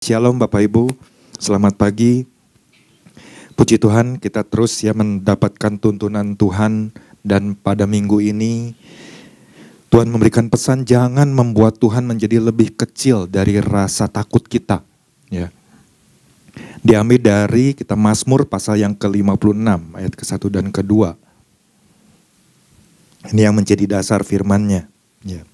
Shalom Bapak Ibu, selamat pagi. Puji Tuhan, kita terus ya mendapatkan tuntunan Tuhan, dan pada minggu ini Tuhan memberikan pesan jangan membuat Tuhan menjadi lebih kecil dari rasa takut kita. Ya. Diambil dari kita Mazmur pasal yang ke-56 ayat ke-1 dan ke-2. Ini yang menjadi dasar firman-Nya. Ya.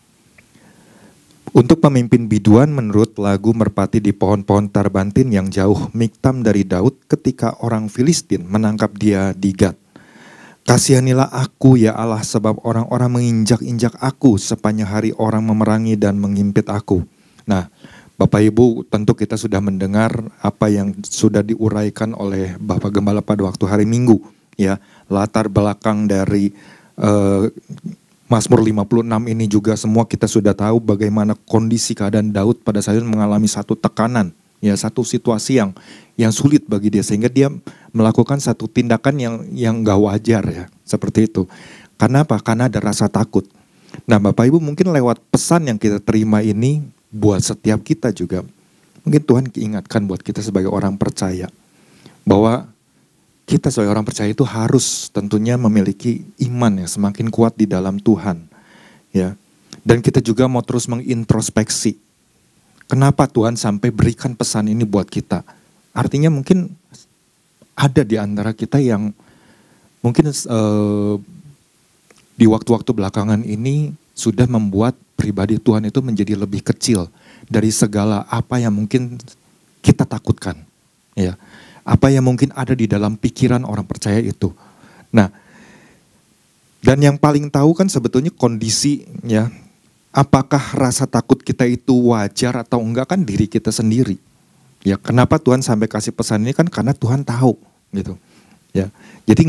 Untuk pemimpin biduan menurut lagu merpati di pohon-pohon tarbantin yang jauh, Miktam dari Daud ketika orang Filistin menangkap dia di Gat. Kasihanilah aku ya Allah, sebab orang-orang menginjak-injak aku, sepanjang hari orang memerangi dan mengimpit aku. Nah, Bapak Ibu, tentu kita sudah mendengar apa yang sudah diuraikan oleh Bapak Gembala pada waktu hari Minggu, ya. Latar belakang dari Mazmur 56 ini juga semua kita sudah tahu bagaimana kondisi keadaan Daud pada saat itu mengalami satu tekanan, ya, satu situasi yang sulit bagi dia, sehingga dia melakukan satu tindakan yang gak wajar, ya, seperti itu. Karena apa? Karena ada rasa takut. Nah, Bapak Ibu, mungkin lewat pesan yang kita terima ini buat setiap kita juga, mungkin Tuhan ingatkan buat kita sebagai orang percaya bahwa kita sebagai orang percaya itu harus tentunya memiliki iman yang semakin kuat di dalam Tuhan, ya. Dan kita juga mau terus mengintrospeksi. Kenapa Tuhan sampai berikan pesan ini buat kita? Artinya mungkin ada di antara kita yang mungkin di waktu-waktu belakangan ini sudah membuat pribadi Tuhan itu menjadi lebih kecil dari segala apa yang mungkin kita takutkan, ya. Apa yang mungkin ada di dalam pikiran orang percaya itu. Nah, dan yang paling tahu kan sebetulnya kondisi, ya, apakah rasa takut kita itu wajar atau enggak kan diri kita sendiri. Ya, kenapa Tuhan sampai kasih pesan ini kan karena Tuhan tahu, gitu. Ya, jadi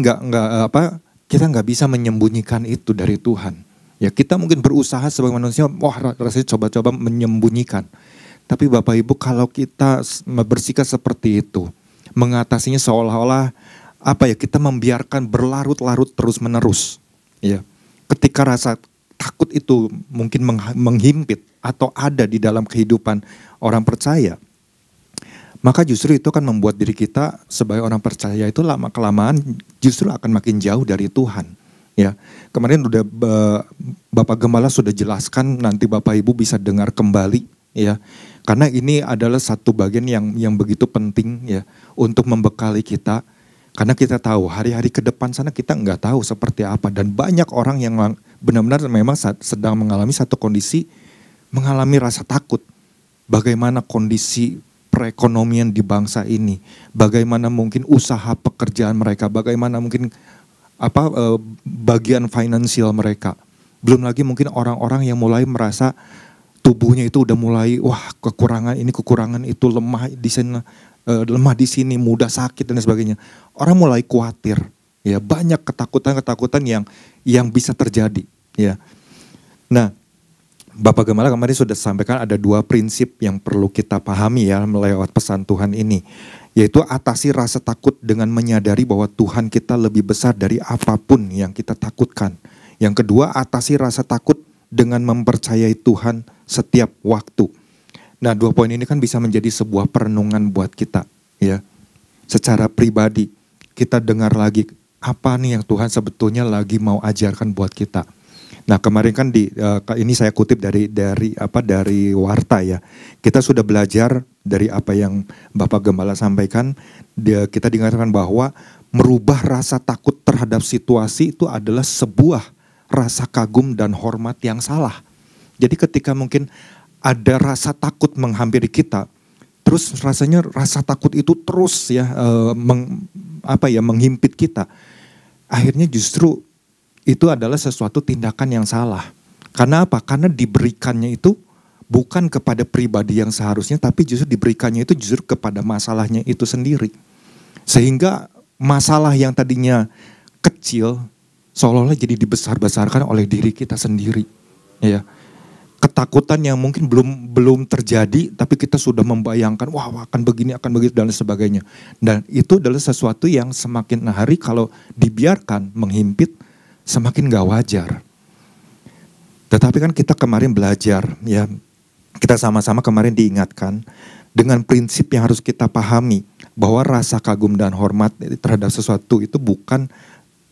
kita nggak bisa menyembunyikan itu dari Tuhan. Ya, kita mungkin berusaha sebagai manusia, rasanya coba-coba menyembunyikan. Tapi Bapak Ibu, kalau kita bersikap seperti itu, mengatasinya seolah-olah kita membiarkan berlarut-larut terus-menerus, ya. Ketika rasa takut itu mungkin menghimpit atau ada di dalam kehidupan orang percaya, maka justru itu akan membuat diri kita sebagai orang percaya itu lama-kelamaan justru akan makin jauh dari Tuhan, ya. Kemarin udah Bapak Gembala sudah jelaskan, nanti Bapak Ibu bisa dengar kembali, ya. Karena ini adalah satu bagian yang begitu penting, ya, untuk membekali kita. Karena kita tahu hari-hari ke depan sana kita nggak tahu seperti apa. Dan banyak orang yang benar-benar memang sedang mengalami satu kondisi, mengalami rasa takut. Bagaimana kondisi perekonomian di bangsa ini. Bagaimana mungkin usaha pekerjaan mereka. Bagaimana mungkin bagian finansial mereka. Belum lagi mungkin orang-orang yang mulai merasa tubuhnya itu udah mulai kekurangan itu, lemah di sini, mudah sakit dan sebagainya. Orang mulai khawatir, ya, banyak ketakutan yang bisa terjadi, ya. Nah, Bapak Gembala kemarin sudah sampaikan ada 2 prinsip yang perlu kita pahami, ya, melewat pesan Tuhan ini, yaitu atasi rasa takut dengan menyadari bahwa Tuhan kita lebih besar dari apapun yang kita takutkan. Yang kedua, atasi rasa takut dengan mempercayai Tuhan setiap waktu. Nah, 2 poin ini kan bisa menjadi sebuah perenungan buat kita, ya. Secara pribadi kita dengar lagi apa nih yang Tuhan sebetulnya lagi mau ajarkan buat kita. Nah, kemarin kan ini saya kutip dari Warta, ya. Kita sudah belajar dari apa yang Bapak Gembala sampaikan. Kita dengarkan bahwa merubah rasa takut terhadap situasi itu adalah sebuah rasa kagum dan hormat yang salah. Jadi ketika mungkin ada rasa takut menghampiri kita, terus rasanya rasa takut itu terus, ya, menghimpit kita. Akhirnya justru itu adalah sesuatu tindakan yang salah. Karena apa? Karena diberikannya itu bukan kepada pribadi yang seharusnya, tapi justru diberikannya itu justru kepada masalahnya itu sendiri. Sehingga masalah yang tadinya kecil seolah-olah jadi dibesar-besarkan oleh diri kita sendiri, ya. Ketakutan yang mungkin belum terjadi, tapi kita sudah membayangkan, akan begini, akan begitu, dan sebagainya. Dan itu adalah sesuatu yang semakin hari kalau dibiarkan menghimpit, semakin gak wajar. Tetapi kan kita kemarin belajar, ya, kita sama-sama kemarin diingatkan, dengan prinsip yang harus kita pahami, bahwa rasa kagum dan hormat terhadap sesuatu itu bukan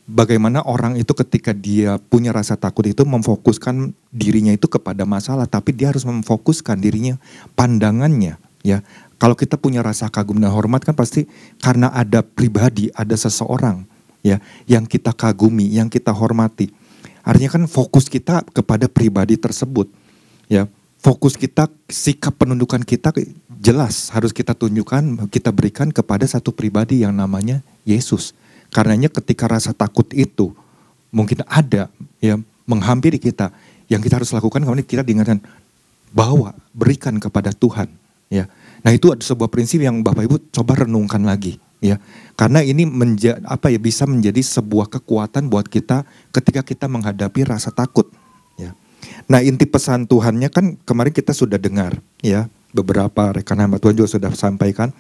bagaimana orang itu ketika dia punya rasa takut itu memfokuskan dirinya itu kepada masalah, tapi dia harus memfokuskan dirinya, pandangannya, ya. Kalau kita punya rasa kagum dan hormat kan pasti karena ada pribadi, ada seseorang, ya, yang kita kagumi, yang kita hormati. Artinya kan fokus kita kepada pribadi tersebut, ya. Fokus kita, sikap penundukan kita jelas harus kita tunjukkan, kita berikan kepada satu pribadi yang namanya Yesus. Karenanya ketika rasa takut itu mungkin ada, ya, menghampiri kita, yang kita harus lakukan kemudian kita diingatkan, bawa, berikan kepada Tuhan, ya. Nah itu ada sebuah prinsip yang Bapak Ibu coba renungkan lagi, ya. Karena ini bisa menjadi sebuah kekuatan buat kita ketika kita menghadapi rasa takut, ya. Nah inti pesan Tuhannya kan kemarin kita sudah dengar, ya, beberapa rekan hamba Tuhan juga sudah sampaikan.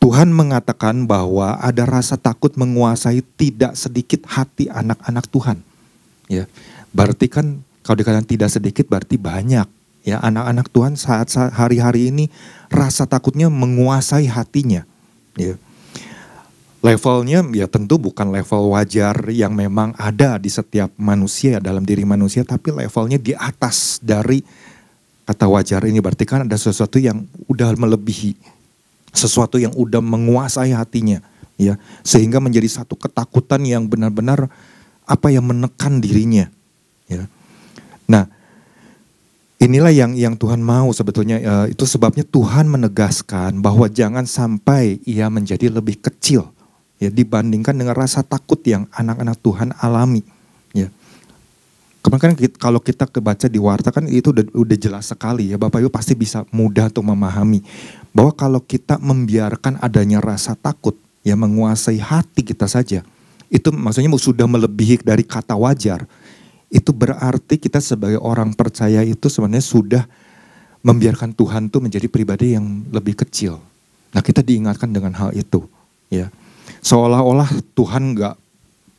Tuhan mengatakan bahwa ada rasa takut menguasai tidak sedikit hati anak-anak Tuhan, ya. Berarti kan kalau dikatakan tidak sedikit berarti banyak, ya, anak-anak Tuhan saat hari-hari ini rasa takutnya menguasai hatinya, ya. Levelnya ya tentu bukan level wajar yang memang ada di setiap manusia, dalam diri manusia, tapi levelnya di atas dari kata wajar ini. Berarti kan ada sesuatu yang udah melebihi, sesuatu yang udah menguasai hatinya, ya, sehingga menjadi satu ketakutan yang benar-benar menekan dirinya, ya. Nah, inilah yang Tuhan mau sebetulnya, itu sebabnya Tuhan menegaskan bahwa jangan sampai ia menjadi lebih kecil, ya, dibandingkan dengan rasa takut yang anak-anak Tuhan alami, ya. Kemarin kan kalau kita kebaca di warta kan itu udah jelas sekali, ya, Bapak Ibu pasti bisa mudah untuk memahami bahwa kalau kita membiarkan adanya rasa takut, ya, menguasai hati kita saja, itu maksudnya sudah melebihi dari kata wajar. Itu berarti kita sebagai orang percaya itu sebenarnya sudah membiarkan Tuhan tuh menjadi pribadi yang lebih kecil. Nah kita diingatkan dengan hal itu, ya. Seolah-olah Tuhan gak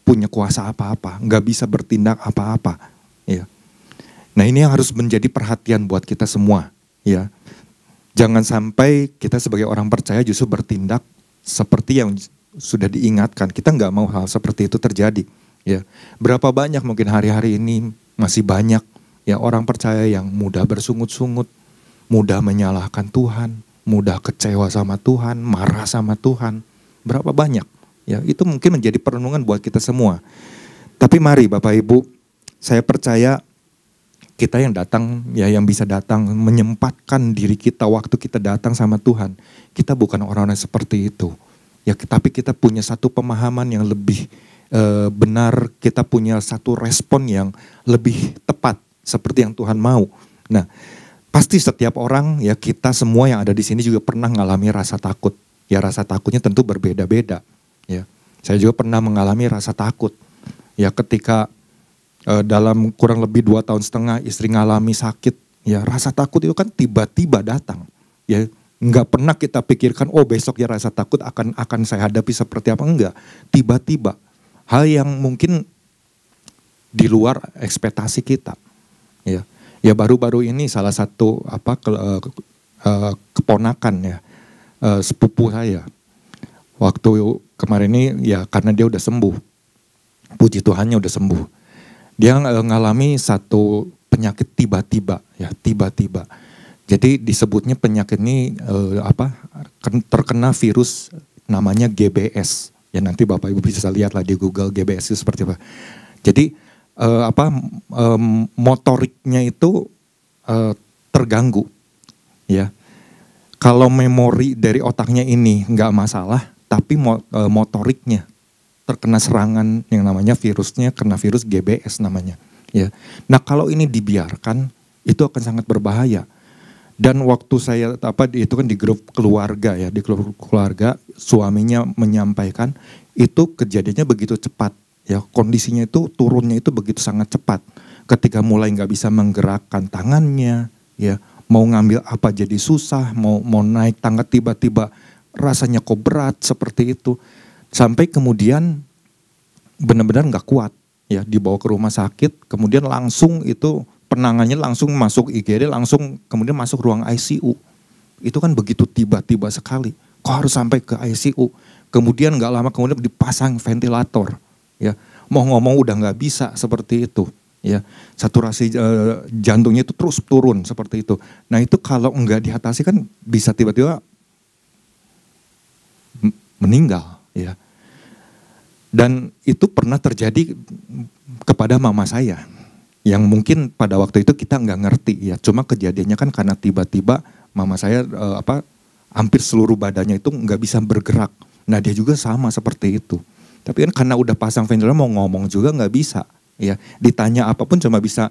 punya kuasa apa-apa, gak bisa bertindak apa-apa, ya. Nah ini yang harus menjadi perhatian buat kita semua, ya. Jangan sampai kita sebagai orang percaya justru bertindak seperti yang sudah diingatkan. Kita gak mau hal seperti itu terjadi, ya. Berapa banyak mungkin hari-hari ini masih banyak, ya, orang percaya yang mudah bersungut-sungut, mudah menyalahkan Tuhan, mudah kecewa sama Tuhan, marah sama Tuhan. Berapa banyak, ya, itu mungkin menjadi perenungan buat kita semua. Tapi mari Bapak Ibu, saya percaya kita yang datang, ya, yang bisa datang menyempatkan diri kita waktu kita datang sama Tuhan, kita bukan orang-orang seperti itu, ya, tapi kita punya satu pemahaman yang lebih benar, kita punya satu respon yang lebih tepat seperti yang Tuhan mau. Nah, pasti setiap orang, ya, kita semua yang ada di sini juga pernah mengalami rasa takut. Ya, rasa takutnya tentu berbeda-beda, ya. Saya juga pernah mengalami rasa takut, ya, ketika dalam kurang lebih 2 tahun setengah istri ngalami sakit, ya, rasa takut itu kan tiba-tiba datang, ya. Nggak pernah kita pikirkan, oh besok ya rasa takut akan saya hadapi seperti apa, enggak. Tiba-tiba, hal yang mungkin di luar ekspektasi kita, ya. Ya baru-baru ini salah satu keponakan, ya, sepupu saya, waktu kemarin ini, ya, karena dia udah sembuh, puji Tuhannya udah sembuh. Dia ngalami satu penyakit tiba-tiba, ya, tiba-tiba. Jadi disebutnya penyakit ini terkena virus namanya GBS. Ya nanti Bapak Ibu bisa lihat lah di Google GBS itu seperti apa. Jadi motoriknya itu terganggu, ya. Kalau memori dari otaknya ini nggak masalah, tapi motoriknya terkena serangan yang namanya virusnya, kena virus GBS namanya, ya. Nah kalau ini dibiarkan, itu akan sangat berbahaya. Dan waktu saya itu kan di grup keluarga, ya, di grup keluarga suaminya menyampaikan itu kejadiannya begitu cepat, ya, kondisinya itu turunnya itu begitu sangat cepat. Ketika mulai nggak bisa menggerakkan tangannya, ya. Mau ngambil apa jadi susah, mau naik tangga tiba-tiba rasanya kok berat seperti itu. Sampai kemudian benar-benar nggak kuat, ya, dibawa ke rumah sakit, kemudian langsung itu penanganannya langsung masuk IGD, langsung kemudian masuk ruang ICU. itu kan begitu tiba-tiba sekali. Kok harus sampai ke ICU? Kemudian nggak lama kemudian dipasang ventilator. Ya, mau ngomong udah nggak bisa seperti itu. Ya, saturasi jantungnya itu terus turun seperti itu. Nah itu kalau nggak diatasi kan bisa tiba-tiba meninggal. Ya, dan itu pernah terjadi kepada mama saya. Yang mungkin pada waktu itu kita nggak ngerti ya, cuma kejadiannya kan karena tiba-tiba mama saya hampir seluruh badannya itu nggak bisa bergerak. Nah dia juga sama seperti itu. Tapi kan karena udah pasang ventilator mau ngomong juga nggak bisa, ya ditanya apapun cuma bisa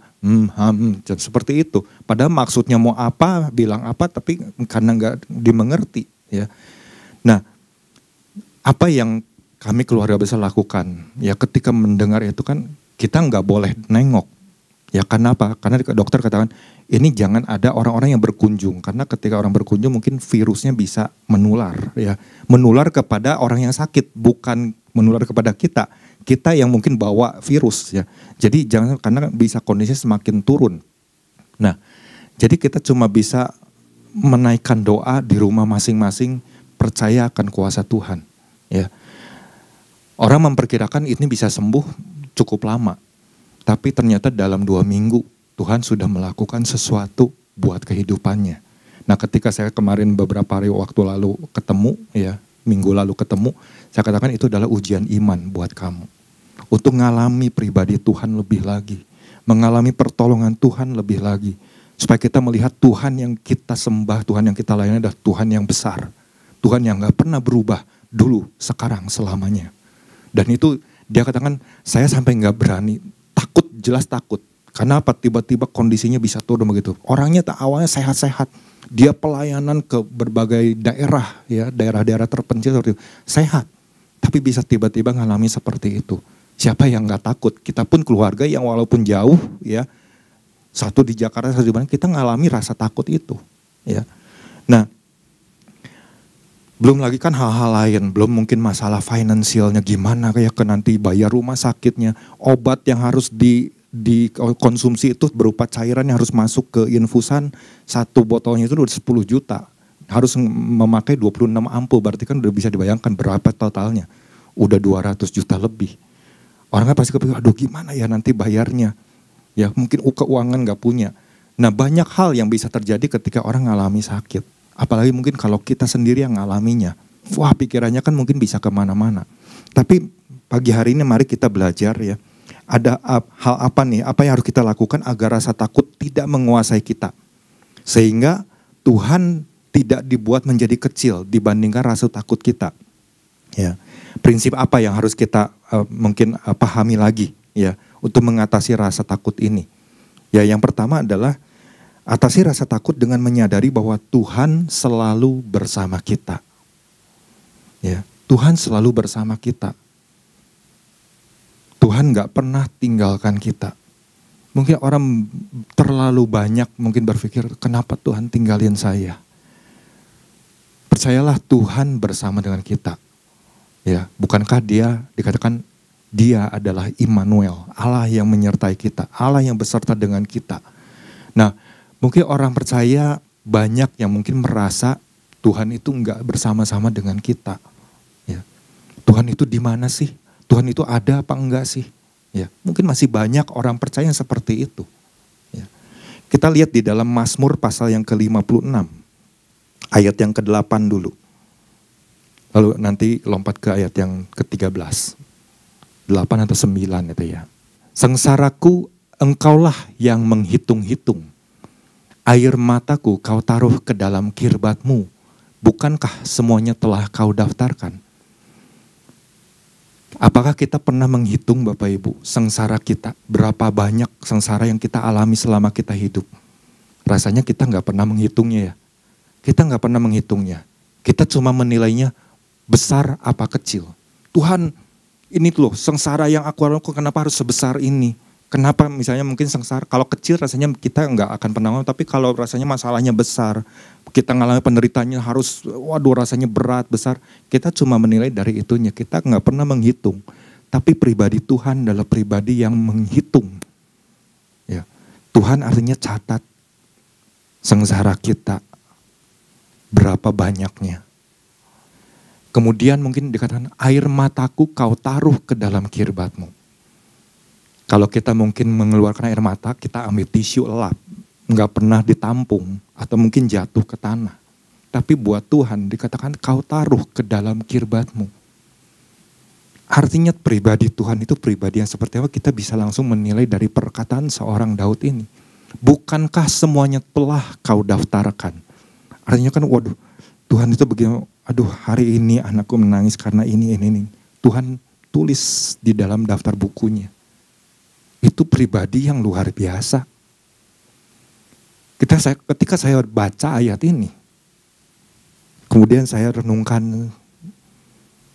seperti itu. Padahal maksudnya mau apa, bilang apa, tapi karena nggak dimengerti, ya. Nah apa yang kami keluarga besar lakukan, ya ketika mendengar itu kan kita nggak boleh nengok. Ya karena apa? Karena dokter katakan ini jangan ada orang-orang yang berkunjung. Karena ketika orang berkunjung mungkin virusnya bisa menular. Ya, menular kepada orang yang sakit, bukan menular kepada kita. Kita yang mungkin bawa virus ya. Jadi jangan, karena bisa kondisinya semakin turun. Nah, jadi kita cuma bisa menaikkan doa di rumah masing-masing, percaya akan kuasa Tuhan. Ya, orang memperkirakan ini bisa sembuh cukup lama. Tapi ternyata dalam 2 minggu Tuhan sudah melakukan sesuatu buat kehidupannya. Nah ketika saya kemarin beberapa hari waktu lalu ketemu, ya minggu lalu ketemu, saya katakan itu adalah ujian iman buat kamu. Untuk mengalami pribadi Tuhan lebih lagi. Mengalami pertolongan Tuhan lebih lagi. Supaya kita melihat Tuhan yang kita sembah, Tuhan yang kita layani adalah Tuhan yang besar. Tuhan yang gak pernah berubah dulu, sekarang, selamanya. Dan itu dia katakan saya sampai gak berani. Takut, jelas takut. Karena apa? Tiba-tiba kondisinya bisa turun begitu. Orangnya awalnya sehat-sehat. Dia pelayanan ke berbagai daerah, ya daerah-daerah terpencil seperti itu. Sehat. Tapi bisa tiba-tiba ngalami seperti itu. Siapa yang gak takut? Kita pun keluarga yang walaupun jauh, ya satu di Jakarta, satu di mana, kita ngalami rasa takut itu. Ya. Nah, belum lagi kan hal-hal lain, belum mungkin masalah finansialnya gimana kayak ke nanti bayar rumah sakitnya, obat yang harus dikonsumsi itu berupa cairan yang harus masuk ke infusan, satu botolnya itu udah 10 juta. Harus memakai 26 ampul, berarti kan udah bisa dibayangkan berapa totalnya. Udah 200 juta lebih. Orang kan pasti kepikir, aduh gimana ya nanti bayarnya. Ya mungkin keuangan gak punya. Nah banyak hal yang bisa terjadi ketika orang ngalami sakit. Apalagi mungkin kalau kita sendiri yang ngalaminya. Wah pikirannya kan mungkin bisa kemana-mana. Tapi pagi hari ini mari kita belajar ya. Ada hal apa nih, apa yang harus kita lakukan agar rasa takut tidak menguasai kita. Sehingga Tuhan tidak dibuat menjadi kecil dibandingkan rasa takut kita. Ya, prinsip apa yang harus kita mungkin pahami lagi ya untuk mengatasi rasa takut ini. Ya yang pertama adalah atasi rasa takut dengan menyadari bahwa Tuhan selalu bersama kita. Ya, Tuhan selalu bersama kita. Tuhan gak pernah tinggalkan kita. Mungkin orang terlalu banyak mungkin berpikir, kenapa Tuhan tinggalin saya? Percayalah Tuhan bersama dengan kita. Ya, bukankah Dia dikatakan Dia adalah Immanuel, Allah yang menyertai kita, Allah yang beserta dengan kita. Nah, mungkin orang percaya banyak yang mungkin merasa Tuhan itu enggak bersama-sama dengan kita. Ya. Tuhan itu di mana sih? Tuhan itu ada apa enggak sih? Ya, mungkin masih banyak orang percaya yang seperti itu. Ya. Kita lihat di dalam Mazmur pasal yang ke-56, ayat yang ke-8 dulu. Lalu nanti lompat ke ayat yang ke-13. 8 atau 9 itu ya. Sengsaraku engkaulah yang menghitung-hitung. Air mataku kau taruh ke dalam kirbatmu. Bukankah semuanya telah kau daftarkan? Apakah kita pernah menghitung Bapak Ibu sengsara kita? Berapa banyak sengsara yang kita alami selama kita hidup? Rasanya kita gak pernah menghitungnya ya. Kita gak pernah menghitungnya. Kita cuma menilainya besar apa kecil. Tuhan ini loh sengsara yang aku alami kenapa harus sebesar ini? Kenapa misalnya mungkin sengsara, kalau kecil rasanya kita nggak akan pernah ngomong, tapi kalau rasanya masalahnya besar, kita ngalami penderitaannya harus, waduh rasanya berat, besar, kita cuma menilai dari itunya, kita nggak pernah menghitung. Tapi pribadi Tuhan adalah pribadi yang menghitung. Ya. Tuhan artinya catat sengsara kita. berapa banyaknya. Kemudian mungkin dikatakan air mataku kau taruh ke dalam kirbatmu. Kalau kita mungkin mengeluarkan air mata, kita ambil tisu lap. Nggak pernah ditampung atau mungkin jatuh ke tanah. Tapi buat Tuhan dikatakan kau taruh ke dalam kirbatmu. Artinya pribadi Tuhan itu pribadi yang seperti apa, kita bisa langsung menilai dari perkataan seorang Daud ini. Bukankah semuanya telah kau daftarkan? Artinya kan waduh, Tuhan itu begini, aduh hari ini anakku menangis karena ini. Tuhan tulis di dalam daftar bukunya. Itu pribadi yang luar biasa. Ketika saya baca ayat ini, kemudian saya renungkan,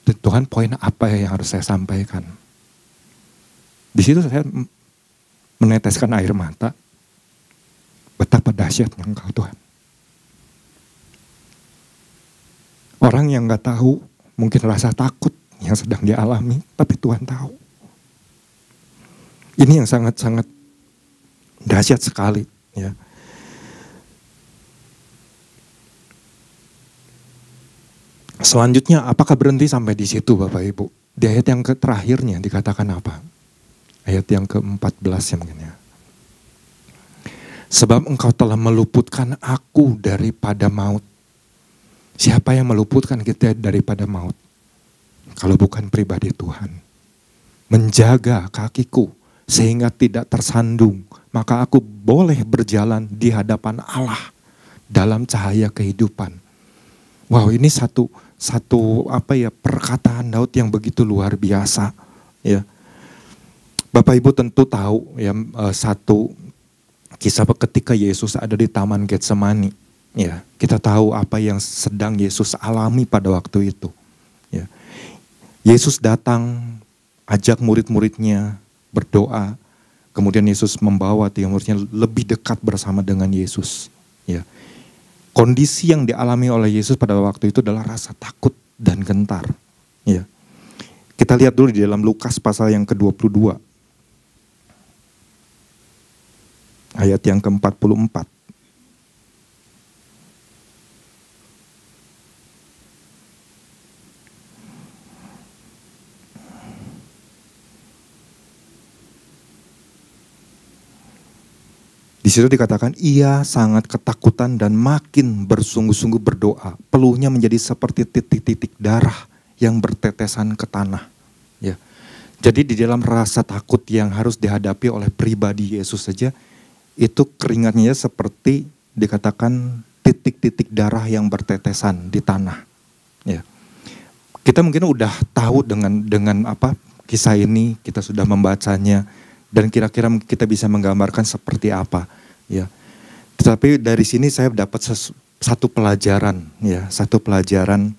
Tuhan poin apa yang harus saya sampaikan. Di situ saya meneteskan air mata. Betapa dahsyatnya Engkau Tuhan. Orang yang gak tahu mungkin rasa takut yang sedang dialami, tapi Tuhan tahu. Ini yang sangat-sangat dahsyat sekali. Ya. Selanjutnya apakah berhenti sampai di situ Bapak Ibu? Di ayat yang terakhirnya dikatakan apa? Ayat yang ke-14 ya mungkin ya. Sebab Engkau telah meluputkan aku daripada maut. Siapa yang meluputkan kita daripada maut? Kalau bukan pribadi Tuhan. Menjaga kakiku sehingga tidak tersandung. Maka aku boleh berjalan di hadapan Allah dalam cahaya kehidupan. Wow, ini satu perkataan Daud yang begitu luar biasa. Ya. Bapak Ibu tentu tahu ya satu kisah ketika Yesus ada di Taman Getsemani. Ya, kita tahu apa yang sedang Yesus alami pada waktu itu. Ya. Yesus datang, ajak murid-muridnya berdoa. Kemudian Yesus membawa tiga muridnya lebih dekat bersama dengan Yesus. Ya. Kondisi yang dialami oleh Yesus pada waktu itu adalah rasa takut dan gentar. Ya. Kita lihat dulu di dalam Lukas pasal yang ke-22. Ayat yang ke-44. Di situ dikatakan ia sangat ketakutan dan makin bersungguh-sungguh berdoa. Peluhnya menjadi seperti titik-titik darah yang bertetesan ke tanah. Ya. Jadi di dalam rasa takut yang harus dihadapi oleh pribadi Yesus saja, itu keringatnya seperti dikatakan titik-titik darah yang bertetesan di tanah. Ya. Kita mungkin udah tahu dengan apa kisah ini, kita sudah membacanya. Dan kira-kira kita bisa menggambarkan seperti apa, ya. Tetapi dari sini saya dapat satu pelajaran, ya, satu pelajaran.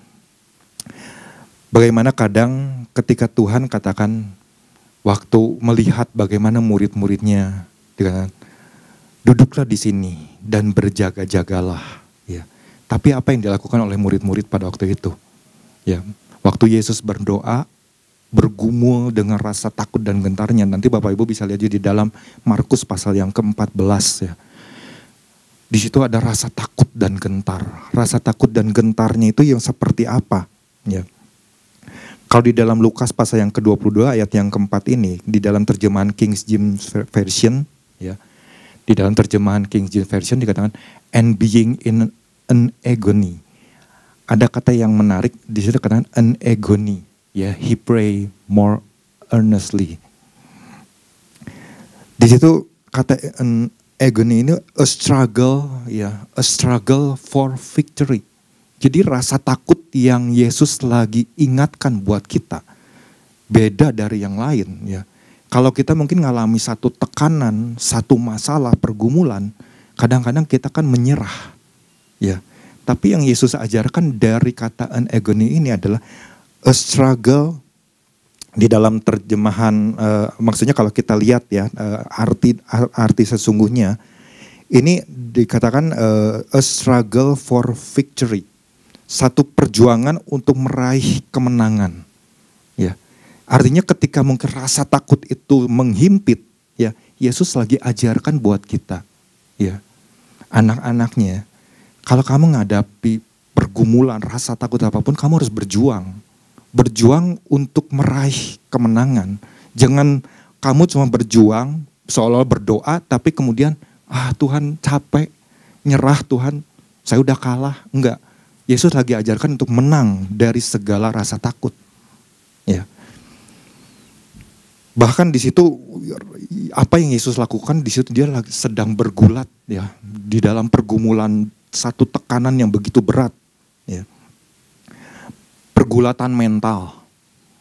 Bagaimana kadang ketika Tuhan katakan waktu melihat bagaimana murid-muridnya, dikatakan, duduklah di sini dan berjaga-jagalah, ya. Tapi apa yang dilakukan oleh murid-murid pada waktu itu, ya, waktu Yesus berdoa, bergumul dengan rasa takut dan gentarnya. Nanti Bapak Ibu bisa lihat di dalam Markus pasal yang ke-14 ya. Di situ ada rasa takut dan gentar. Rasa takut dan gentarnya itu yang seperti apa? Ya. Kalau di dalam Lukas pasal yang ke-22 ayat yang ke-4 ini, di dalam terjemahan King James Version, ya, di dalam terjemahan King James Version dikatakan and being in an agony. Ada kata yang menarik di situ dikatakan an agony. Ya, he pray more earnestly. Di situ kata agony ini a struggle, ya, a struggle for victory. Jadi rasa takut yang Yesus lagi ingatkan buat kita beda dari yang lain, ya. Kalau kita mungkin ngalami satu tekanan, satu masalah, pergumulan, kadang-kadang kita kan menyerah, ya. Tapi yang Yesus ajarkan dari kata an agony ini adalah a struggle. Di dalam terjemahan, maksudnya kalau kita lihat ya, arti sesungguhnya, ini dikatakan a struggle for victory. Satu perjuangan untuk meraih kemenangan. Ya. Artinya ketika mungkin rasa takut itu menghimpit, ya, Yesus lagi ajarkan buat kita, ya, anak-anaknya, kalau kamu menghadapi pergumulan, rasa takut apapun, kamu harus berjuang. Berjuang untuk meraih kemenangan. Jangan kamu cuma berjuang, seolah berdoa, tapi kemudian, Tuhan capek, nyerah Tuhan, saya udah kalah. Enggak, Yesus lagi ajarkan untuk menang dari segala rasa takut. Ya. Bahkan di situ apa yang Yesus lakukan di situ, dia sedang bergulat ya di dalam pergumulan satu tekanan yang begitu berat ya. Pergulatan mental.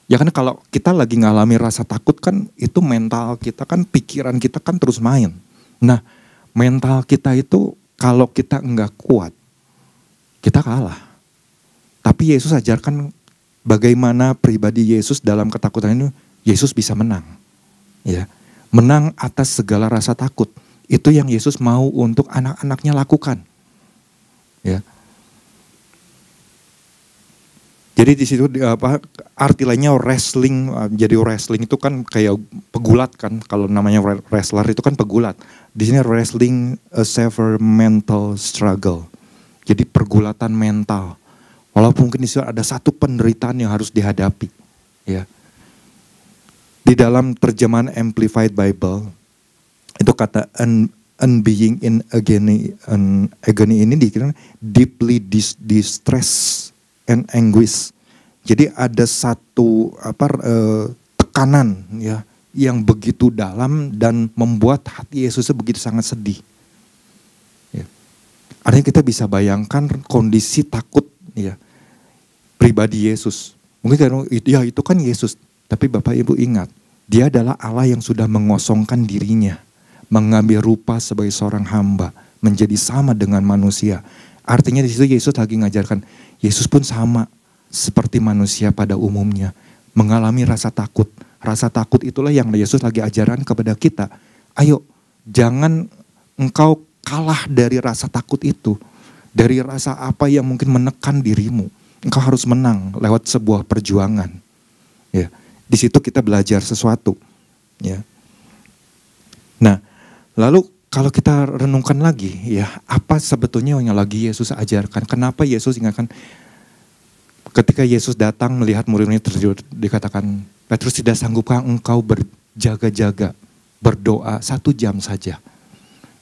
Ya kan kalau kita lagi ngalami rasa takut kan itu mental kita kan, pikiran kita kan terus main. Nah, mental kita itu kalau kita enggak kuat, kita kalah. Tapi Yesus ajarkan bagaimana pribadi Yesus dalam ketakutan ini. Yesus bisa menang, ya, menang atas segala rasa takut. Itu yang Yesus mau untuk anak-anaknya lakukan, ya. Jadi di situ arti lainnya wrestling. Jadi wrestling itu kan kayak pegulat kan. Kalau namanya wrestler itu kan pegulat. Di sini wrestling a severe mental struggle. Jadi pergulatan mental. Walaupun mungkin di situ ada satu penderitaan yang harus dihadapi, ya. Di dalam terjemahan Amplified Bible, itu kata being in agony ini dikira deeply distress and anguish. Jadi ada satu tekanan ya yang begitu dalam dan membuat hati Yesus begitu sangat sedih. Ya. Artinya kita bisa bayangkan kondisi takut ya pribadi Yesus. Mungkin karena itu kan Yesus. Tapi Bapak Ibu ingat, dia adalah Allah yang sudah mengosongkan dirinya, mengambil rupa sebagai seorang hamba, menjadi sama dengan manusia. Artinya di situ Yesus lagi ngajarkan, Yesus pun sama seperti manusia pada umumnya, mengalami rasa takut. Rasa takut itulah yang Yesus lagi ajarkan kepada kita. Ayo, jangan engkau kalah dari rasa takut itu, dari rasa apa yang mungkin menekan dirimu. Engkau harus menang lewat sebuah perjuangan. Ya. Di situ kita belajar sesuatu, ya. Nah, lalu kalau kita renungkan lagi, ya, apa sebetulnya yang lagi Yesus ajarkan? Kenapa Yesus ingatkan? Ketika Yesus datang melihat murid-murid tertidur, dikatakan, Petrus, tidak sanggupkah engkau berjaga-jaga, berdoa 1 jam saja?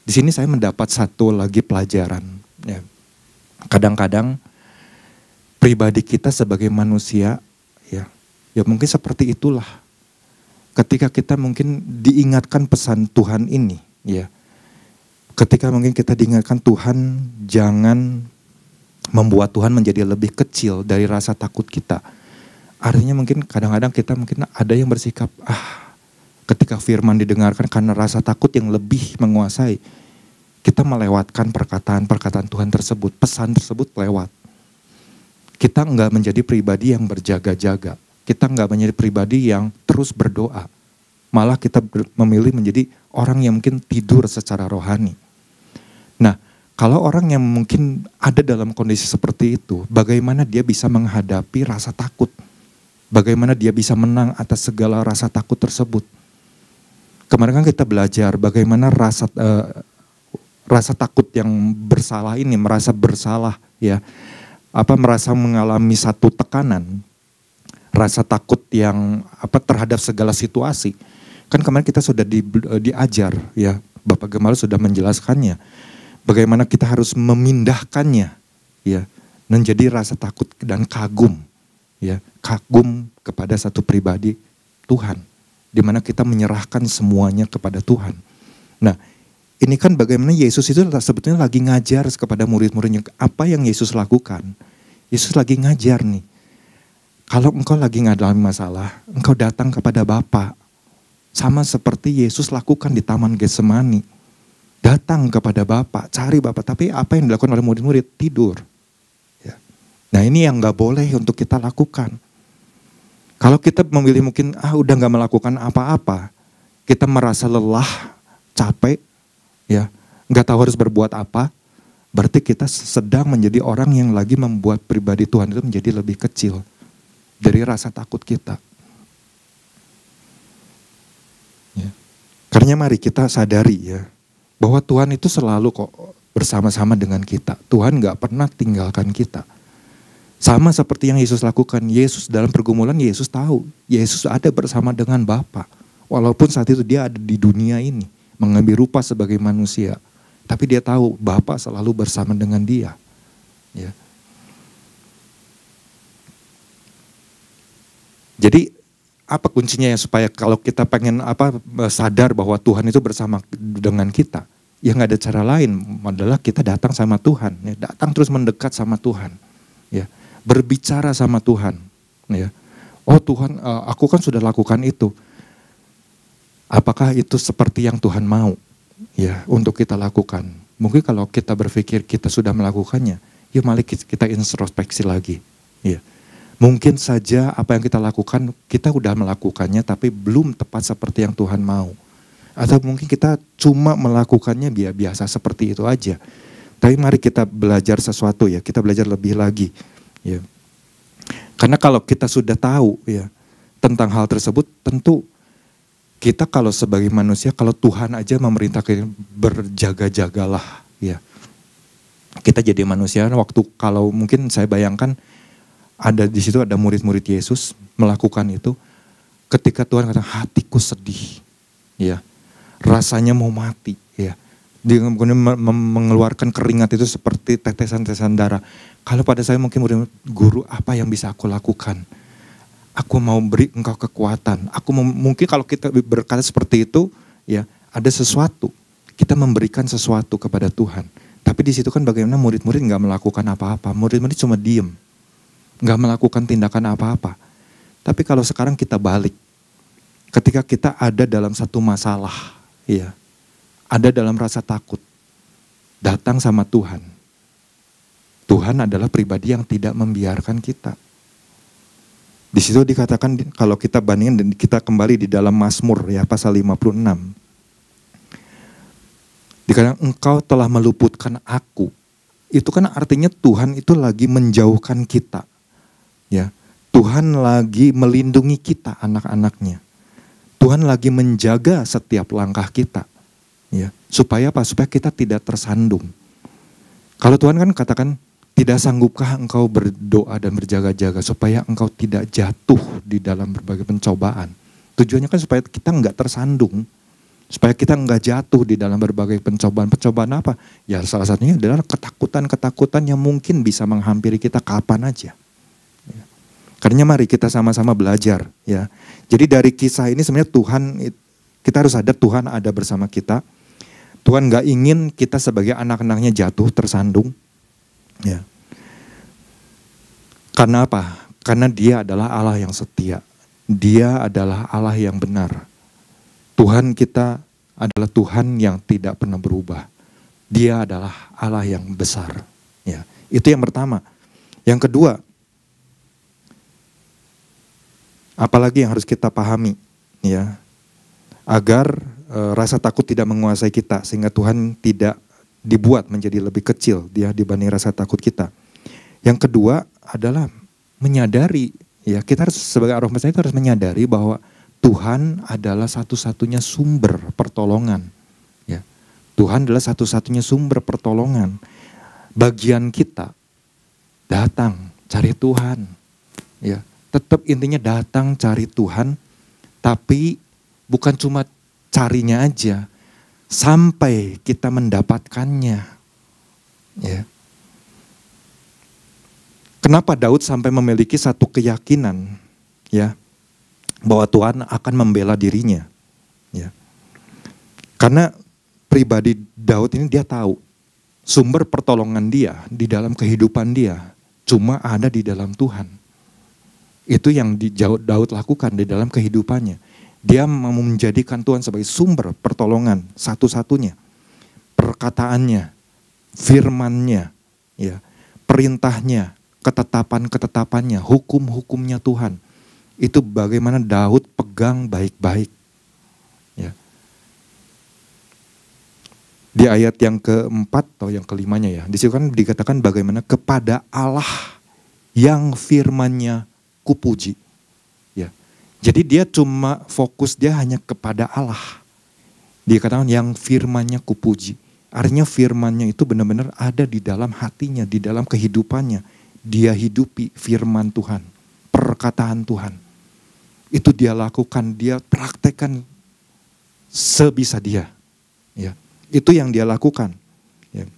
Di sini saya mendapat satu lagi pelajaran. Ya. Kadang-kadang pribadi kita sebagai manusia, ya mungkin seperti itulah. Ketika kita mungkin diingatkan pesan Tuhan ini, ya. Ketika mungkin kita diingatkan Tuhan jangan membuat Tuhan menjadi lebih kecil dari rasa takut kita. Artinya mungkin kadang-kadang kita mungkin ada yang bersikap, ketika firman didengarkan karena rasa takut yang lebih menguasai, kita melewatkan perkataan-perkataan Tuhan tersebut, pesan tersebut lewat. Kita enggak menjadi pribadi yang berjaga-jaga. Kita enggak menjadi pribadi yang terus berdoa. Malah kita memilih menjadi orang yang mungkin tidur secara rohani. Nah, kalau orang yang mungkin ada dalam kondisi seperti itu, bagaimana dia bisa menghadapi rasa takut? Bagaimana dia bisa menang atas segala rasa takut tersebut? Kemarin kan kita belajar bagaimana rasa takut yang bersalah ini, merasa bersalah ya. Merasa mengalami satu tekanan. Rasa takut yang terhadap segala situasi. Kan kemarin kita sudah diajar ya, Bapak Gembala sudah menjelaskannya. Bagaimana kita harus memindahkannya ya, menjadi rasa takut dan kagum ya, kagum kepada satu pribadi Tuhan, di mana kita menyerahkan semuanya kepada Tuhan. Nah, ini kan bagaimana Yesus itu sebetulnya lagi ngajar kepada murid-muridnya apa yang Yesus lakukan. Yesus lagi ngajar nih. Kalau engkau lagi ngalami masalah, engkau datang kepada Bapa. Sama seperti Yesus lakukan di Taman Getsemani. Datang kepada Bapa, cari Bapa. Tapi apa yang dilakukan oleh murid-murid? Tidur. Ya. Nah ini yang gak boleh untuk kita lakukan. Kalau kita memilih mungkin udah gak melakukan apa-apa. Kita merasa lelah, capek, ya, gak tahu harus berbuat apa. Berarti kita sedang menjadi orang yang lagi membuat pribadi Tuhan itu menjadi lebih kecil dari rasa takut kita. Ya. Karena mari kita sadari ya, bahwa Tuhan itu selalu kok bersama-sama dengan kita. Tuhan gak pernah tinggalkan kita. Sama seperti yang Yesus lakukan. Yesus dalam pergumulan, Yesus tahu. Yesus ada bersama dengan Bapa. Walaupun saat itu dia ada di dunia ini. Mengambil rupa sebagai manusia. Tapi dia tahu Bapa selalu bersama dengan dia. Ya. Jadi apa kuncinya ya supaya kalau kita pengen sadar bahwa Tuhan itu bersama dengan kita. Ya nggak ada cara lain adalah kita datang sama Tuhan. Ya. Datang terus mendekat sama Tuhan. Ya. Berbicara sama Tuhan. Ya. Oh Tuhan, aku kan sudah lakukan itu. Apakah itu seperti yang Tuhan mau? Ya, untuk kita lakukan. Mungkin kalau kita berpikir kita sudah melakukannya, ya mari kita introspeksi lagi. Ya. Mungkin saja apa yang kita lakukan, kita udah melakukannya tapi belum tepat seperti yang Tuhan mau. Atau mungkin kita cuma melakukannya biasa seperti itu aja. Tapi mari kita belajar sesuatu ya, kita belajar lebih lagi. Ya. Karena kalau kita sudah tahu ya tentang hal tersebut, tentu kita kalau sebagai manusia, kalau Tuhan aja memerintahkan berjaga-jagalah ya. Kita jadi manusia waktu kalau mungkin saya bayangkan ada di situ ada murid-murid Yesus melakukan itu, ketika Tuhan kata hatiku sedih ya. Rasanya mau mati ya. Dia mengeluarkan keringat itu seperti tetesan-tetesan darah. Kalau pada saya mungkin guru apa yang bisa aku lakukan? Aku mau beri engkau kekuatan. Mungkin kalau kita berkata seperti itu, ya ada sesuatu. Kita memberikan sesuatu kepada Tuhan. Tapi di situ kan bagaimana murid-murid nggak melakukan apa-apa. Murid-murid cuma diem, nggak melakukan tindakan apa-apa. Tapi kalau sekarang kita balik, ketika kita ada dalam satu masalah, ya. Ada dalam rasa takut, datang sama Tuhan. Tuhan adalah pribadi yang tidak membiarkan kita. Di situ dikatakan kalau kita bandingkan dan kita kembali di dalam Mazmur ya pasal 56. Dikatakan engkau telah meluputkan aku. Itu kan artinya Tuhan itu lagi menjauhkan kita. Ya. Tuhan lagi melindungi kita anak-anaknya. Tuhan lagi menjaga setiap langkah kita. Ya, supaya apa? Supaya kita tidak tersandung. Kalau Tuhan kan katakan, tidak sanggupkah engkau berdoa dan berjaga-jaga supaya engkau tidak jatuh di dalam berbagai pencobaan. Tujuannya kan supaya kita enggak tersandung. Supaya kita enggak jatuh di dalam berbagai pencobaan. Pencobaan apa? Ya salah satunya adalah ketakutan-ketakutan yang mungkin bisa menghampiri kita kapan aja. Ya. Karena mari kita sama-sama belajar. Ya. Jadi dari kisah ini sebenarnya Tuhan, kita harus sadar Tuhan ada bersama kita. Tuhan gak ingin kita sebagai anak-anaknya jatuh, tersandung. Ya. Karena apa? Karena dia adalah Allah yang setia. Dia adalah Allah yang benar. Tuhan kita adalah Tuhan yang tidak pernah berubah. Dia adalah Allah yang besar. Ya. Itu yang pertama. Yang kedua, apalagi yang harus kita pahami, ya, agar rasa takut tidak menguasai kita sehingga Tuhan tidak dibuat menjadi lebih kecil dia dibanding rasa takut kita. Yang kedua adalah menyadari, ya kita harus sebagai orang percaya itu harus menyadari bahwa Tuhan adalah satu-satunya sumber pertolongan. Ya. Tuhan adalah satu-satunya sumber pertolongan. Bagian kita datang cari Tuhan. Ya, tetap intinya datang cari Tuhan, tapi bukan cuma carinya aja, sampai kita mendapatkannya. Ya. Kenapa Daud sampai memiliki satu keyakinan, ya, bahwa Tuhan akan membela dirinya? Ya. Karena pribadi Daud ini dia tahu sumber pertolongan dia di dalam kehidupan dia cuma ada di dalam Tuhan. Itu yang Daud lakukan di dalam kehidupannya. Dia menjadikan Tuhan sebagai sumber pertolongan satu-satunya. Perkataannya, firman-Nya, ya, perintahnya, ketetapan-ketetapannya, hukum-hukumnya Tuhan. Itu bagaimana Daud pegang baik-baik. Ya. Di ayat yang keempat atau yang kelimanya ya, di situ kan dikatakan bagaimana kepada Allah yang firman-Nya kupuji. Ya. Jadi dia cuma fokus dia hanya kepada Allah. Dia katakan yang firman-Nya kupuji. Artinya firman-Nya itu benar-benar ada di dalam hatinya, di dalam kehidupannya. dia hidupi firman Tuhan, perkataan Tuhan. Itu dia lakukan, dia praktekkan sebisa dia. Ya, itu yang dia lakukan. Ya.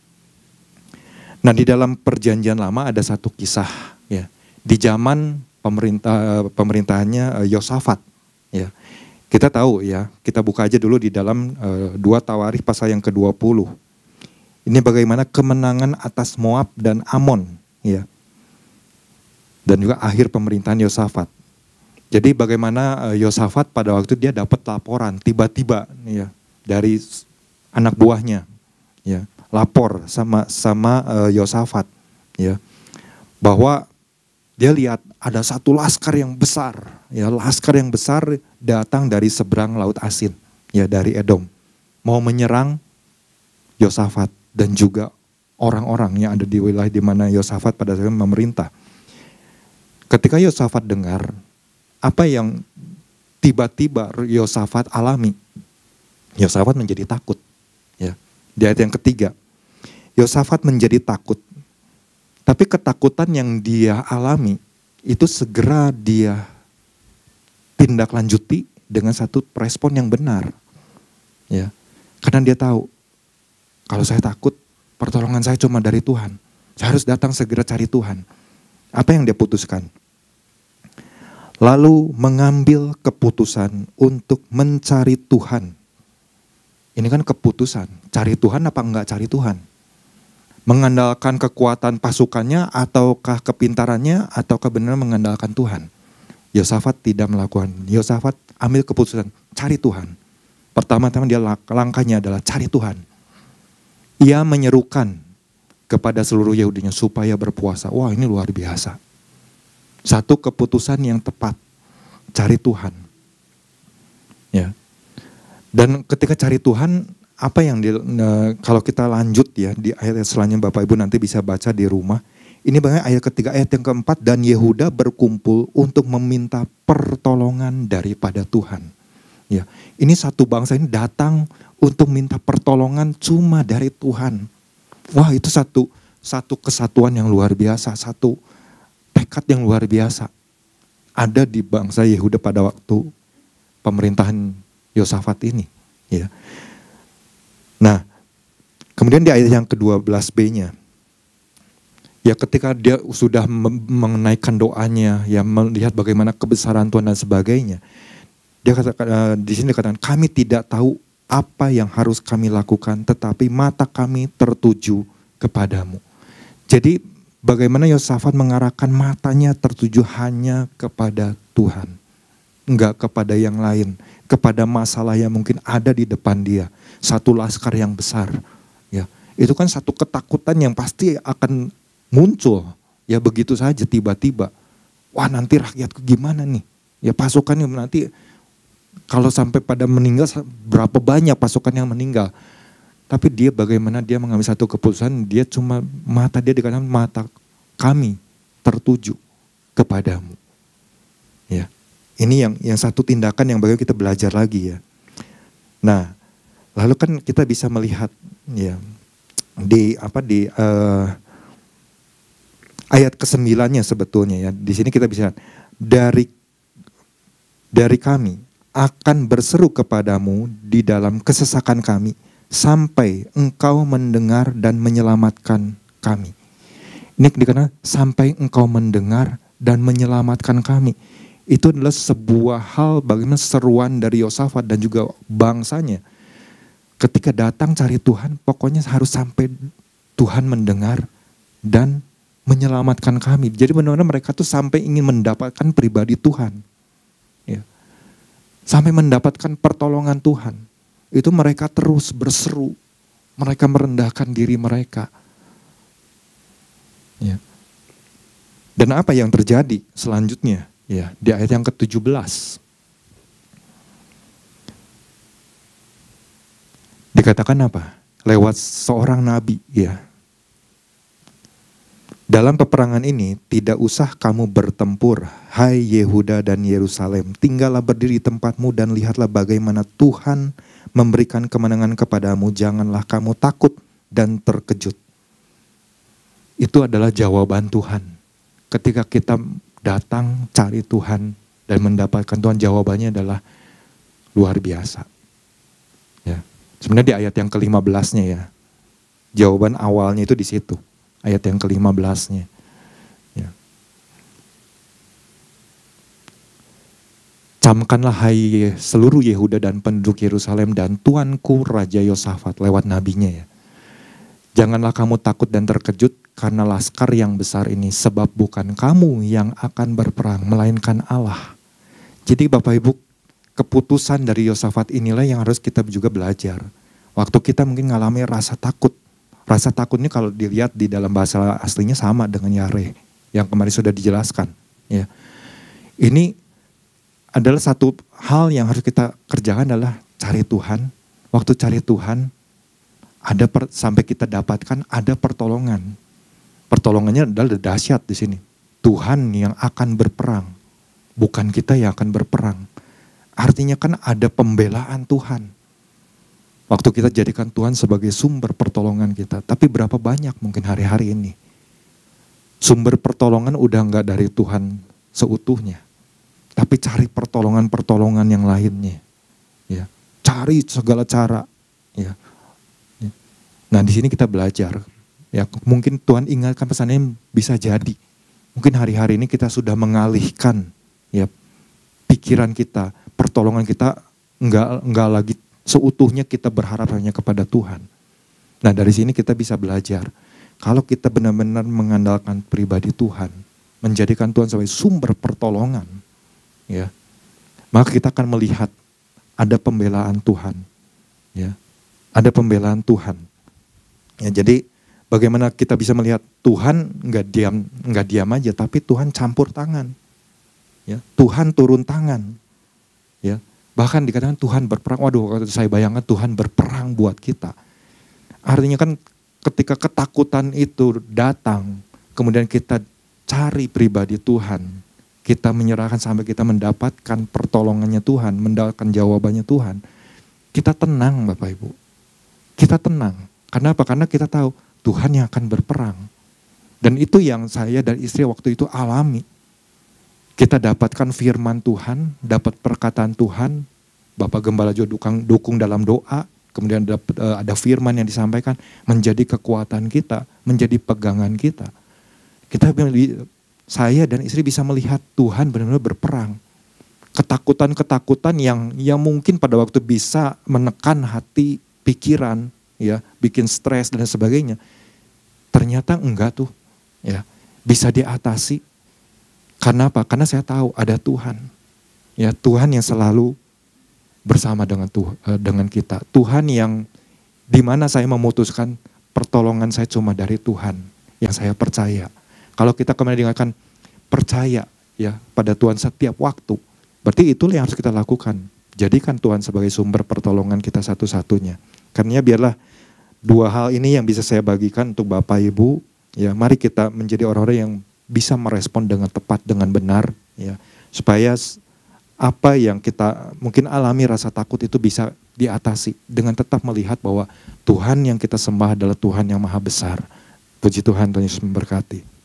Nah, di dalam perjanjian lama ada satu kisah, ya, di zaman pemerintahannya Yosafat. Ya. Kita tahu ya, kita buka aja dulu di dalam 2 Tawarikh pasal yang ke-20. Ini bagaimana kemenangan atas Moab dan Amon, ya. Dan juga akhir pemerintahan Yosafat. Jadi bagaimana Yosafat pada waktu dia dapat laporan tiba-tiba, ya, dari anak buahnya, ya, lapor sama Yosafat, ya, bahwa dia lihat ada satu laskar yang besar, ya, laskar yang besar datang dari seberang Laut Asin, ya, dari Edom, mau menyerang Yosafat dan juga orang-orang yang ada di wilayah di mana Yosafat pada saat itu memerintah. Ketika Yosafat dengar apa yang tiba-tiba Yosafat alami, Yosafat menjadi takut. Ya, di ayat yang ketiga, Yosafat menjadi takut. Tapi ketakutan yang dia alami itu segera dia tindak lanjuti dengan satu respon yang benar. Ya, karena dia tahu kalau saya takut, pertolongan saya cuma dari Tuhan. Saya harus datang segera cari Tuhan. Apa yang dia putuskan? Lalu mengambil keputusan untuk mencari Tuhan. Ini kan keputusan, cari Tuhan apa enggak cari Tuhan? Mengandalkan kekuatan pasukannya ataukah kepintarannya ataukah benar mengandalkan Tuhan? Yosafat tidak melakukan. Yosafat ambil keputusan cari Tuhan. Pertama-tama dia langkahnya adalah cari Tuhan. Ia menyerukan kepada seluruh Yahudinya supaya berpuasa. Wah, ini luar biasa. Satu keputusan yang tepat, cari Tuhan. Ya. Dan ketika cari Tuhan, apa yang kalau kita lanjut ya di ayat selanjutnya, Bapak Ibu nanti bisa baca di rumah. Ini bagaimana ayat ketiga, ayat yang keempat, dan Yehuda berkumpul untuk meminta pertolongan daripada Tuhan. Ya, ini satu bangsa ini datang untuk minta pertolongan cuma dari Tuhan. Wah, itu satu kesatuan yang luar biasa, satu tekad yang luar biasa ada di bangsa Yehuda pada waktu pemerintahan Yosafat ini. Ya. Nah, kemudian di ayat yang ke-12b-nya, ya ketika dia sudah menaikkan doanya, ya melihat bagaimana kebesaran Tuhan dan sebagainya, dia katakan di sini dikatakan kami tidak tahu apa yang harus kami lakukan, tetapi mata kami tertuju kepadamu. Jadi bagaimana Yosafat mengarahkan matanya tertuju hanya kepada Tuhan, enggak kepada yang lain, kepada masalah yang mungkin ada di depan dia. Satu laskar yang besar, ya itu kan satu ketakutan yang pasti akan muncul, ya begitu saja tiba-tiba. Wah, nanti rakyatku gimana nih? Ya pasukannya nanti kalau sampai pada meninggal, berapa banyak pasukan yang meninggal. Tapi dia bagaimana dia mengambil satu keputusan, dia cuma mata dia dikatakan mata kami tertuju kepadamu. Ya, ini yang satu tindakan yang bagaimana kita belajar lagi ya. Nah, lalu kan kita bisa melihat ya di ayat ke-9-nya sebetulnya ya. Di sini kita bisa dari kami akan berseru kepadamu di dalam kesesakan kami sampai engkau mendengar dan menyelamatkan kami. Ini dikatakan sampai engkau mendengar dan menyelamatkan kami. Itu adalah sebuah hal bagaimana seruan dari Yosafat dan juga bangsanya. Ketika datang cari Tuhan, pokoknya harus sampai Tuhan mendengar dan menyelamatkan kami. Jadi benar-benar mereka tuh sampai ingin mendapatkan pribadi Tuhan. Ya. Sampai mendapatkan pertolongan Tuhan. Itu mereka terus berseru. Mereka merendahkan diri mereka. Ya. Dan apa yang terjadi selanjutnya? Ya, di ayat yang ke-17. Dikatakan apa? Lewat seorang nabi, ya. Dalam peperangan ini tidak usah kamu bertempur, hai Yehuda dan Yerusalem. Tinggallah berdiri di tempatmu dan lihatlah bagaimana Tuhan memberikan kemenangan kepadamu. Janganlah kamu takut dan terkejut. Itu adalah jawaban Tuhan. ketika kita datang cari Tuhan dan mendapatkan Tuhan, jawabannya adalah luar biasa. Ya. Sebenarnya di ayat yang ke-15-nya ya. Jawaban awalnya itu di situ. Ayat yang ke-15-nya. Ya. Camkanlah hai seluruh Yehuda dan penduduk Yerusalem dan tuanku Raja Yosafat, lewat nabinya ya. Janganlah kamu takut dan terkejut karena laskar yang besar ini, sebab bukan kamu yang akan berperang, melainkan Allah. Jadi Bapak Ibu, keputusan dari Yosafat inilah yang harus kita juga belajar. Waktu kita mungkin mengalami rasa takut. Rasa takutnya kalau dilihat di dalam bahasa aslinya sama dengan Yare yang kemarin sudah dijelaskan. Ya. Ini adalah satu hal yang harus kita kerjakan adalah cari Tuhan. Waktu cari Tuhan, sampai kita dapatkan ada pertolongan. Pertolongannya adalah dahsyat di sini. Tuhan yang akan berperang, bukan kita yang akan berperang. Artinya kan ada pembelaan Tuhan. Waktu kita jadikan Tuhan sebagai sumber pertolongan kita. Tapi berapa banyak mungkin hari-hari ini sumber pertolongan udah enggak dari Tuhan seutuhnya. Tapi cari pertolongan-pertolongan yang lainnya. Ya, cari segala cara. Ya. Nah di sini kita belajar. Ya, mungkin Tuhan ingatkan pesannya bisa jadi. Mungkin hari-hari ini kita sudah mengalihkan ya pikiran kita, pertolongan kita enggak lagi seutuhnya kita berharap hanya kepada Tuhan. Nah dari sini kita bisa belajar. Kalau kita benar-benar mengandalkan pribadi Tuhan, menjadikan Tuhan sebagai sumber pertolongan, ya, maka kita akan melihat ada pembelaan Tuhan, ya, ada pembelaan Tuhan. Ya, jadi bagaimana kita bisa melihat Tuhan nggak diam aja, tapi Tuhan campur tangan, ya, Tuhan turun tangan, ya. Bahkan dikatakan Tuhan berperang. Waduh, saya bayangkan Tuhan berperang buat kita. Artinya kan ketika ketakutan itu datang, kemudian kita cari pribadi Tuhan, kita menyerahkan sampai kita mendapatkan pertolongannya Tuhan, mendapatkan jawabannya Tuhan, kita tenang Bapak Ibu. Kita tenang. Karena apa? Karena kita tahu Tuhan yang akan berperang. Dan itu yang saya dan istri waktu itu alami. Kita dapatkan firman Tuhan, dapat perkataan Tuhan, Bapak Gembala juga dukung dalam doa, kemudian ada firman yang disampaikan, menjadi kekuatan kita, menjadi pegangan kita. Saya dan istri bisa melihat Tuhan benar-benar berperang. Ketakutan-ketakutan yang mungkin pada waktu bisa menekan hati, pikiran, ya, bikin stres dan sebagainya. Ternyata enggak tuh, ya, bisa diatasi. Karena apa? Karena saya tahu ada Tuhan. Ya, Tuhan yang selalu bersama dengan kita. Tuhan yang dimana saya memutuskan pertolongan saya cuma dari Tuhan yang saya percaya. Kalau kita kemudian dengarkan percaya ya pada Tuhan setiap waktu, berarti itulah yang harus kita lakukan. Jadikan Tuhan sebagai sumber pertolongan kita satu-satunya. Karena biarlah dua hal ini yang bisa saya bagikan untuk Bapak Ibu. Ya, mari kita menjadi orang-orang yang bisa merespon dengan tepat, dengan benar, ya, supaya apa yang kita mungkin alami rasa takut itu bisa diatasi dengan tetap melihat bahwa Tuhan yang kita sembah adalah Tuhan yang maha besar. Puji Tuhan, Tuhan Yesus memberkati.